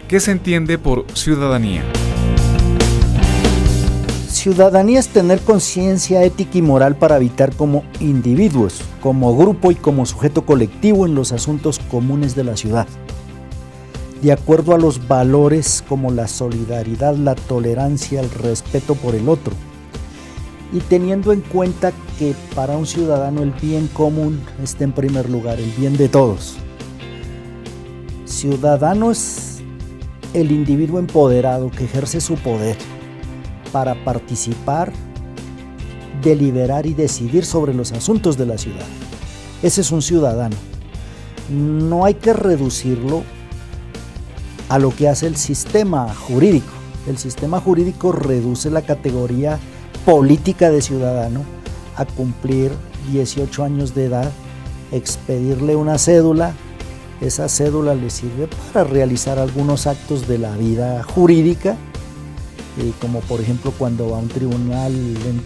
¿Qué se entiende por ciudadanía? Ciudadanía es tener conciencia ética y moral para habitar como individuos, como grupo y como sujeto colectivo en los asuntos comunes de la ciudad, de acuerdo a los valores como la solidaridad, la tolerancia, el respeto por el otro, y teniendo en cuenta que para un ciudadano el bien común está en primer lugar, el bien de todos. Ciudadano es el individuo empoderado que ejerce su poder para participar, deliberar y decidir sobre los asuntos de la ciudad. Ese es un ciudadano. No hay que reducirlo a lo que hace el sistema jurídico. El sistema jurídico reduce la categoría política de ciudadano a cumplir 18 años de edad, expedirle una cédula. Esa cédula le sirve para realizar algunos actos de la vida jurídica, como por ejemplo cuando va a un tribunal,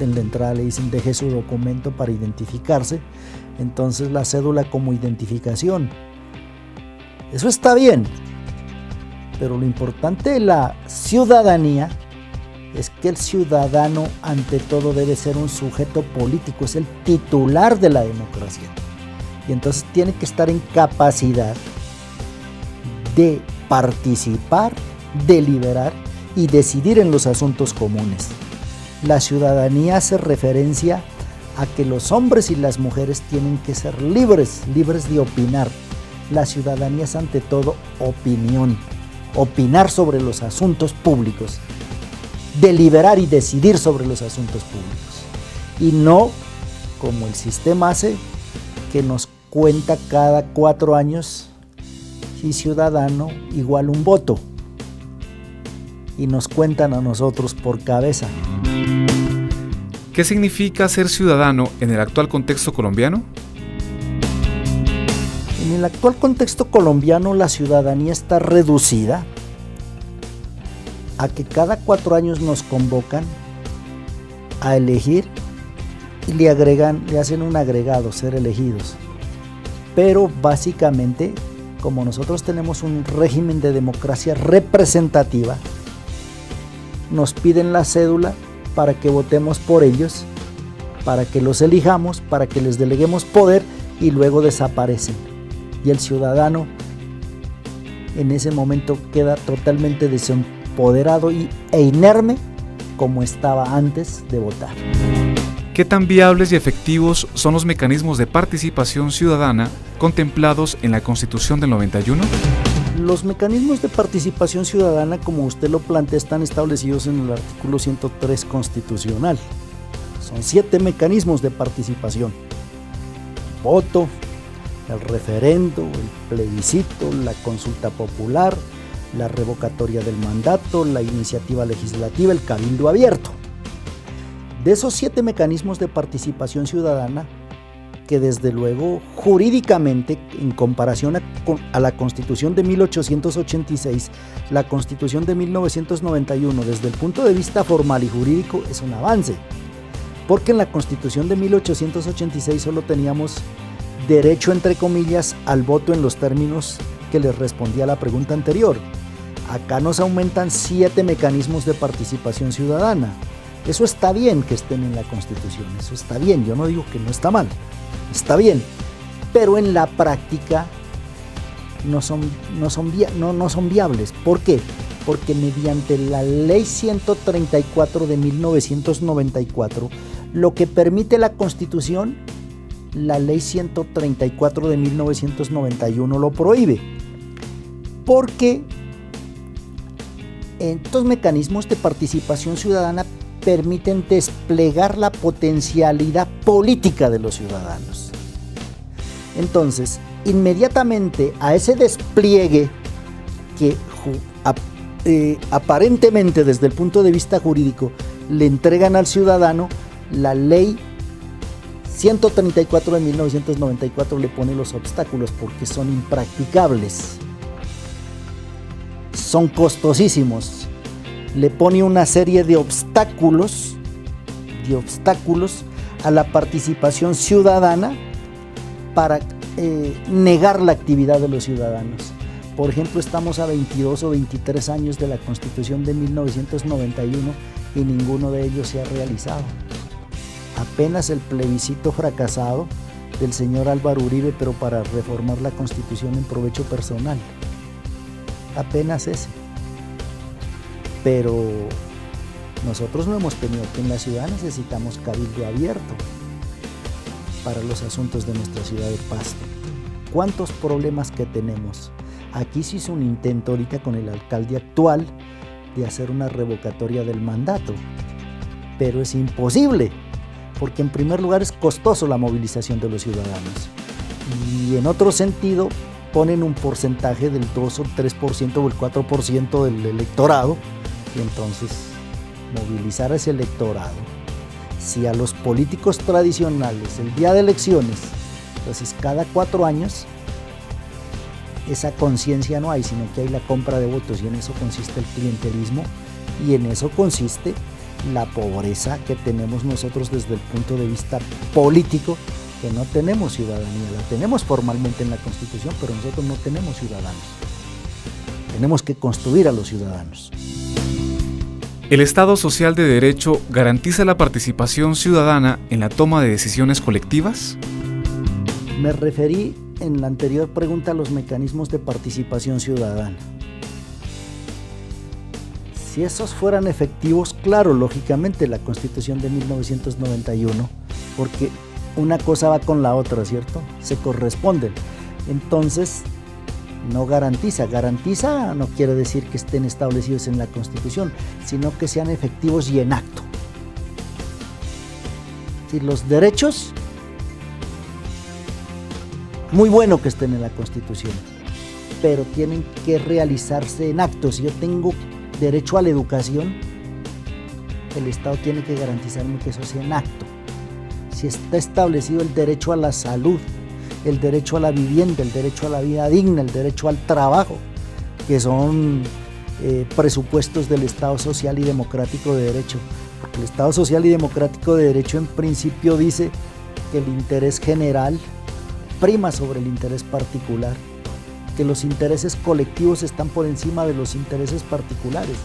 en la entrada le dicen deje su documento para identificarse, entonces la cédula como identificación. Eso está bien, pero lo importante de la ciudadanía es que el ciudadano ante todo debe ser un sujeto político, es el titular de la democracia. Y entonces tiene que estar en capacidad de participar, deliberar y decidir en los asuntos comunes. La ciudadanía hace referencia a que los hombres y las mujeres tienen que ser libres de opinar. La ciudadanía es ante todo opinión, opinar sobre los asuntos públicos, deliberar y decidir sobre los asuntos públicos. Y no, como el sistema hace, que nos cuenta cada 4 años si ciudadano igual un voto y nos cuentan a nosotros por cabeza. ¿Qué significa ser ciudadano en el actual contexto colombiano? En el actual contexto colombiano la ciudadanía está reducida a que cada 4 años nos convocan a elegir y le hacen un agregado, ser elegidos. Pero básicamente, como nosotros tenemos un régimen de democracia representativa, nos piden la cédula para que votemos por ellos, para que los elijamos, para que les deleguemos poder y luego desaparecen. Y el ciudadano en ese momento queda totalmente desempoderado e inerme como estaba antes de votar. ¿Qué tan viables y efectivos son los mecanismos de participación ciudadana contemplados en la Constitución del 91? Los mecanismos de participación ciudadana, como usted lo plantea, están establecidos en el artículo 103 constitucional. Son 7 mecanismos de participación: voto, el referendo, el plebiscito, la consulta popular, la revocatoria del mandato, la iniciativa legislativa, el cabildo abierto. De esos 7 mecanismos de participación ciudadana, que desde luego jurídicamente, en comparación a la Constitución de 1886, la Constitución de 1991, desde el punto de vista formal y jurídico, es un avance. Porque en la Constitución de 1886 solo teníamos derecho, entre comillas, al voto en los términos que les respondía a la pregunta anterior. Acá nos aumentan 7 mecanismos de participación ciudadana. Eso está bien que estén en la Constitución, eso está bien, yo no digo que no está mal, está bien, pero en la práctica no son viables. ¿Por qué? Porque mediante la Ley 134 de 1994, lo que permite la Constitución, la Ley 134 de 1991 lo prohíbe. Porque estos mecanismos de participación ciudadana permiten desplegar la potencialidad política de los ciudadanos. Entonces, inmediatamente a ese despliegue que aparentemente desde el punto de vista jurídico le entregan al ciudadano, la ley 134 de 1994 le pone los obstáculos porque son impracticables, son costosísimos. Le pone una serie de obstáculos a la participación ciudadana para negar la actividad de los ciudadanos, Por ejemplo, estamos a 22 o 23 años de la Constitución de 1991 y ninguno de ellos se ha realizado. Apenas el plebiscito fracasado del señor Álvaro Uribe, pero para reformar la Constitución en provecho personal. Apenas ese. Pero nosotros no hemos tenido, que en la ciudad necesitamos cabildo abierto para los asuntos de nuestra ciudad de Pasto. ¿Cuántos problemas que tenemos? Aquí se hizo un intento ahorita con el alcalde actual de hacer una revocatoria del mandato, pero es imposible, porque en primer lugar es costoso la movilización de los ciudadanos y en otro sentido ponen un porcentaje del 2 o 3% o el 4% del electorado y entonces movilizar a ese electorado, si a los políticos tradicionales el día de elecciones, entonces cada 4 años esa conciencia no hay, sino que hay la compra de votos y en eso consiste el clientelismo y en eso consiste la pobreza que tenemos nosotros desde el punto de vista político, que no tenemos ciudadanía, la tenemos formalmente en la Constitución, pero nosotros no tenemos ciudadanos. Tenemos que construir a los ciudadanos. ¿El Estado social de derecho garantiza la participación ciudadana en la toma de decisiones colectivas? Me referí en la anterior pregunta a los mecanismos de participación ciudadana. Si esos fueran efectivos, claro, lógicamente la Constitución de 1991, porque una cosa va con la otra, ¿cierto? Se corresponden. Entonces, no garantiza. Garantiza no quiere decir que estén establecidos en la Constitución, sino que sean efectivos y en acto. Si los derechos, muy bueno que estén en la Constitución, pero tienen que realizarse en actos. Si yo tengo derecho a la educación, el Estado tiene que garantizarme que eso sea en acto. Si está establecido el derecho a la salud, el derecho a la vivienda, el derecho a la vida digna, el derecho al trabajo, que son presupuestos del Estado social y democrático de derecho. Porque el Estado social y democrático de derecho en principio dice que el interés general prima sobre el interés particular, que los intereses colectivos están por encima de los intereses particulares.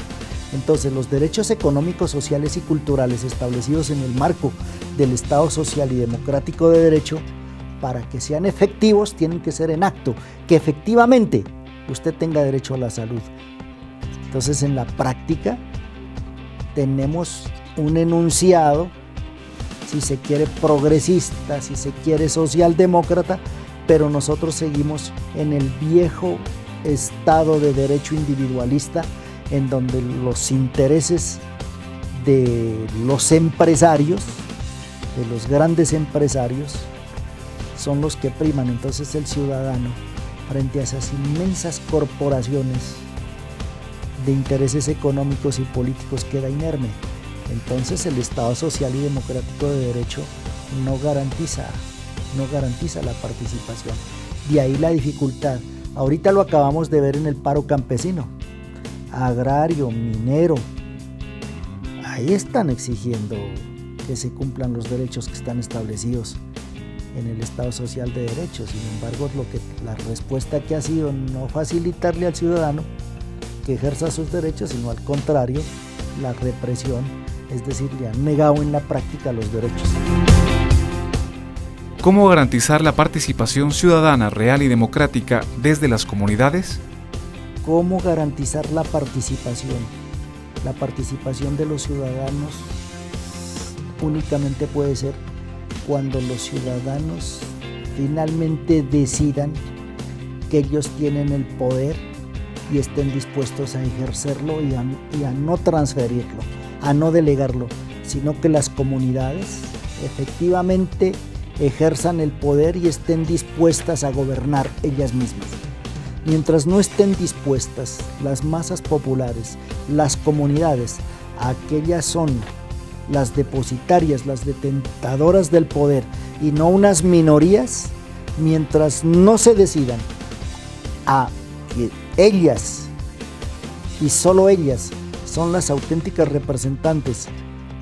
Entonces, los derechos económicos, sociales y culturales establecidos en el marco del Estado social y democrático de derecho, para que sean efectivos, tienen que ser en acto, que efectivamente usted tenga derecho a la salud. Entonces, en la práctica, tenemos un enunciado, si se quiere progresista, si se quiere socialdemócrata, pero nosotros seguimos en el viejo estado de derecho individualista, en donde los intereses de los empresarios, de los grandes empresarios, son los que priman. Entonces el ciudadano, frente a esas inmensas corporaciones de intereses económicos y políticos, queda inerme. Entonces el Estado social y democrático de derecho no garantiza la participación. De ahí la dificultad. Ahorita lo acabamos de ver en el paro campesino, agrario, minero. Ahí están exigiendo que se cumplan los derechos que están establecidos en el Estado social de derecho. Sin embargo, la respuesta que ha sido no facilitarle al ciudadano que ejerza sus derechos, sino al contrario, la represión, es decir, le han negado en la práctica los derechos. ¿Cómo garantizar la participación ciudadana real y democrática desde las comunidades? ¿Cómo garantizar la participación? La participación de los ciudadanos únicamente puede ser cuando los ciudadanos finalmente decidan que ellos tienen el poder y estén dispuestos a ejercerlo y a no transferirlo, a no delegarlo, sino que las comunidades efectivamente ejerzan el poder y estén dispuestas a gobernar ellas mismas. Mientras no estén dispuestas las masas populares, las comunidades, aquellas son las depositarias, las detentadoras del poder y no unas minorías, mientras no se decidan a que ellas y solo ellas son las auténticas representantes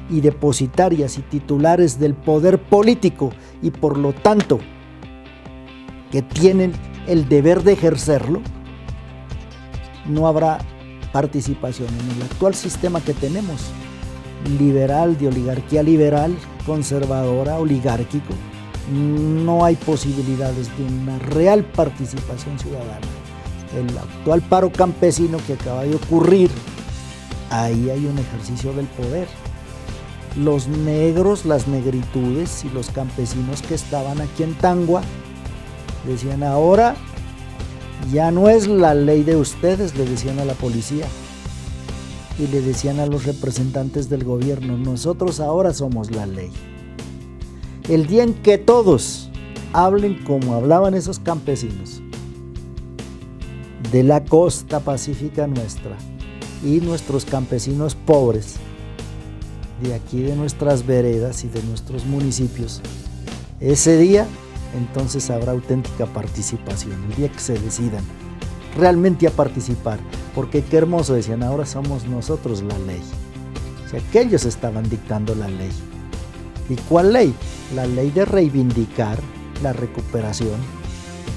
y depositarias y titulares del poder político y por lo tanto que tienen el deber de ejercerlo, no habrá participación. En el actual sistema que tenemos, liberal, de oligarquía liberal, conservadora, oligárquico, no hay posibilidades de una real participación ciudadana. El actual paro campesino que acaba de ocurrir, ahí hay un ejercicio del poder. Los negros, las negritudes y los campesinos que estaban aquí en Tangua decían: ahora ya no es la ley de ustedes, le decían a la policía y le decían a los representantes del gobierno: nosotros ahora somos la ley. El día en que todos hablen como hablaban esos campesinos de la costa pacífica nuestra y nuestros campesinos pobres de aquí, de nuestras veredas y de nuestros municipios, ese día entonces habrá auténtica participación, el día que se decidan realmente a participar, porque qué hermoso, decían, ahora somos nosotros la ley. O sea, que ellos estaban dictando la ley. ¿Y cuál ley? La ley de reivindicar la recuperación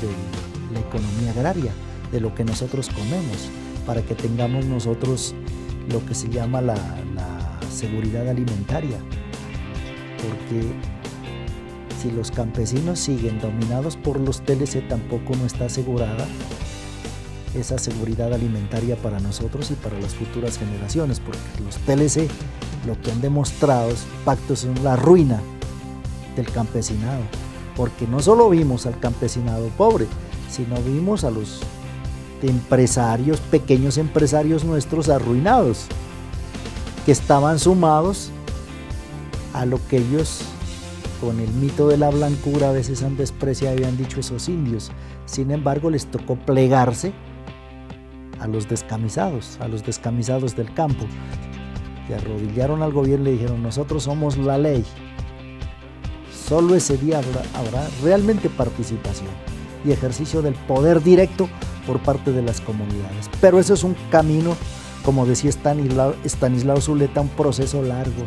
de la economía agraria, de lo que nosotros comemos, para que tengamos nosotros lo que se llama la seguridad alimentaria. Porque si los campesinos siguen dominados por los TLC, tampoco no está asegurada esa seguridad alimentaria para nosotros y para las futuras generaciones, porque los TLC lo que han demostrado es pactos en la ruina del campesinado, porque no solo vimos al campesinado pobre, sino vimos a los empresarios, pequeños empresarios nuestros arruinados, que estaban sumados a lo que ellos, con el mito de la blancura, a veces han despreciado y han dicho esos indios. Sin embargo, les tocó plegarse a los descamisados del campo, que arrodillaron al gobierno y le dijeron: nosotros somos la ley. Solo ese día habrá realmente participación y ejercicio del poder directo por parte de las comunidades. Pero eso es un camino, como decía Estanislao Zuleta, un proceso largo,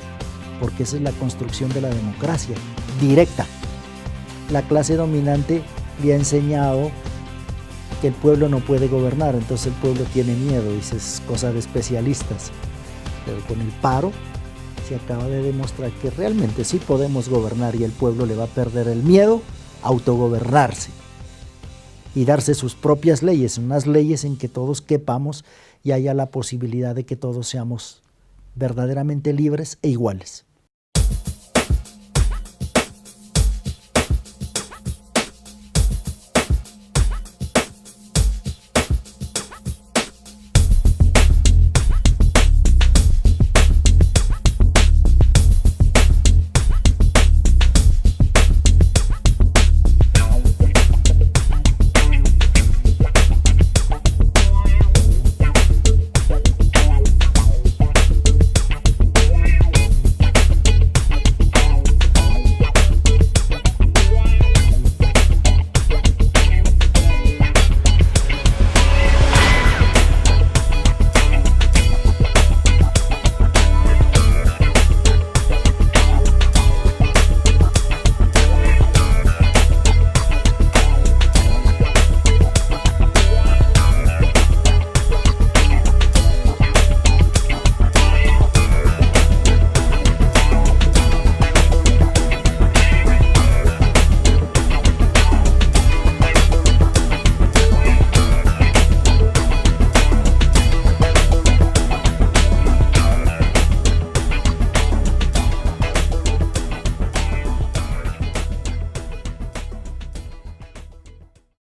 porque esa es la construcción de la democracia directa. La clase dominante le ha enseñado que el pueblo no puede gobernar, entonces el pueblo tiene miedo, dice, es cosa de especialistas. Pero con el paro se acaba de demostrar que realmente sí podemos gobernar, y el pueblo le va a perder el miedo a autogobernarse y darse sus propias leyes, unas leyes en que todos quepamos y haya la posibilidad de que todos seamos verdaderamente libres e iguales.